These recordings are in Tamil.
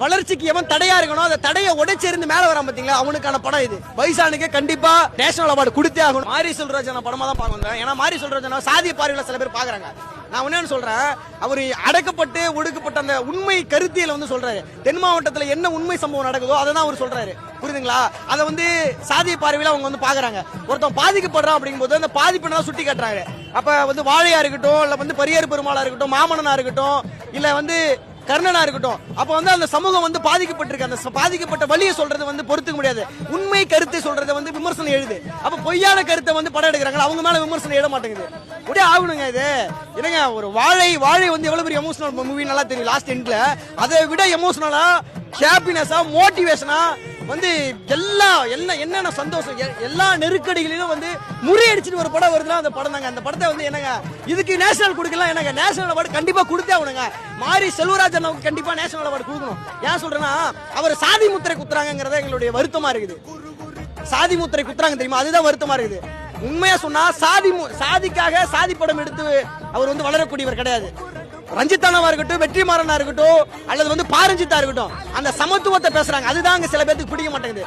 வளர்ச்சிக்கு எவன் தடையா இருக்கணும் அந்த தடையை உடைச்சிருந்து மேல வரான் பாத்தீங்களா அவனுக்கான படம் இது. பைசானுக்கு கண்டிப்பா நேஷனல் அவார்டு கொடுத்தே ஆகணும். மாரி செல்வராஜன் படமா தான் பார்க்க வந்தேன். ஏன்னா மாரி செல்வராஜன் சாதிய பார்வையில சில பேர் பாக்குறாங்க. நான் ஒன்னு சொல்றேன், அவர் அடக்கப்பட்டு ஒடுக்கப்பட்ட அந்த உண்மை கருத்தியல வந்து சொல்றாரு. தென் மாவட்டத்துல என்ன உண்மை சம்பவம் நடக்குதோ அதை தான் அவர் சொல்றாரு. புரியுதுங்களா? அதை வந்து சாதிய பார்வையில அவங்க வந்து பாக்குறாங்க. ஒருத்தன் பாதிக்கப்படுறான் அப்படிங்கும்போது அந்த பாதிப்பு சுட்டி காட்டுறாங்க. அப்ப வந்து வாழையா இருக்கட்டும், இல்ல வந்து பரியர் பெருமாளா இருக்கட்டும், மாமன்னனா இருக்கட்டும், இல்ல வந்து கர்ணனா இருக்கட்டும், அப்ப வந்து அந்த சமூகம் வந்து பாதிக்கப்பட்டிருக்கு. அந்த பாதிக்கப்பட்ட வழியை சொல்றது வந்து பொறுத்துக்க முடியாது. உண்மை கருத்தை சொல்றதை வந்து விமர்சனம் எழுது. அப்ப பொய்யான கருத்தை வந்து படம் எடுக்கிறாங்க, அவங்க மேல விமர்சனம் எழ மாட்டேங்குது. அப்படியே ஆகணுங்க இது. என்னங்க ஒரு வாழை வந்து எவ்வளவு பெரிய எமோஷனல் மூவி நல்லா தெரியும். லாஸ்ட் எண்ட்ல அதை விட எமோஷனலா, ஹாப்பினஸா, மோட்டிவேஷனா வந்து என்னென்ன சந்தோஷம், எல்லா நெருக்கடிகளிலும் வந்து முறியடிச்சுட்டு ஒரு படம் வருதுன்னா அந்த படம் தாங்க. அந்த படத்தை வந்து என்னங்க இதுக்கு நேஷனல் கொடுக்கலாம். என்னங்க நேஷனல் அவார்டு கண்டிப்பா கொடுத்தே ஆகணுங்க. மாரி செல்வராஜன் கண்டிப்பா நேஷனல் அவார்டு கொடுக்கணும். ஏன் சொல்றேன்னா அவர் சாதி முத்திரை குத்துறாங்கிறத எங்களுடைய வருத்தமா இருக்குது. சாதி முத்திரை குத்துறாங்க தெரியுமா, அதுதான் வருத்தமா இருக்குது. உண்மையா சொன்னா சாதிக்காக சாதி படம் எடுத்து அவர் வந்து வளரக்கூடியவர் கிடையாது. ரஞ்சித்தானவா இருக்கட்டும், வெற்றிமாறனா இருக்கட்டும், அல்லது வந்து பாரஞ்சித்தா இருக்கட்டும், அந்த சமத்துவத்தை பேசுறாங்க. அதுதான் அங்க சில பேருக்கு பிடிக்க மாட்டேங்குது.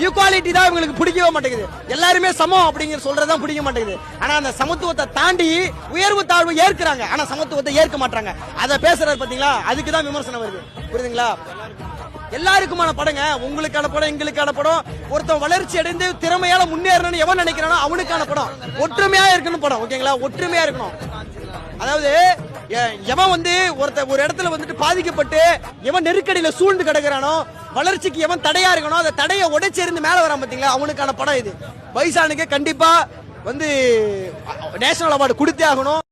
ஈக்குவாலிட்டி தான் இவங்களுக்கு பிடிக்கவே மாட்டேங்குது. எல்லாருமே சமம் அப்படிங்கிற சொல்றதுதான் பிடிக்க மாட்டேங்குது. ஆனா அந்த சமத்துவத்தை தாண்டி உயர்வு தாழ்வு ஏற்கிறாங்க, ஆனா சமத்துவத்தை ஏற்க மாட்டாங்க. அதை பேசுறாரு பாத்தீங்களா, அதுக்கு தான் விமர்சனம் வருது. புரியுதுங்களா? எல்லாருக்குமான படங்க, உங்களுக்கான படம், எங்களுக்கான படம். ஒருத்தன் வளர்ச்சி அடைந்து திறமையால முன்னேறணும்னு எவன் நினைக்கிறானோ அவனுக்கான படம். ஒற்றுமையா இருக்கணும் படம். ஓகேங்களா? ஒற்றுமையா இருக்கணும். அதாவது எவன் வந்து ஒரு இடத்துல வந்துட்டு பாதிக்கப்பட்டு எவன் நெருக்கடியில சூழ்ந்து கிடக்குறானோ, வளர்ச்சிக்கு எவன் தடையா இருக்கணும் அந்த தடையை உடைச்சிருந்து மேல வரான் பாத்தீங்களா அவனுக்கான படம் இது. பைசானுக்கு கண்டிப்பா வந்து நேஷனல் அவார்டு கொடுத்தே ஆகணும்.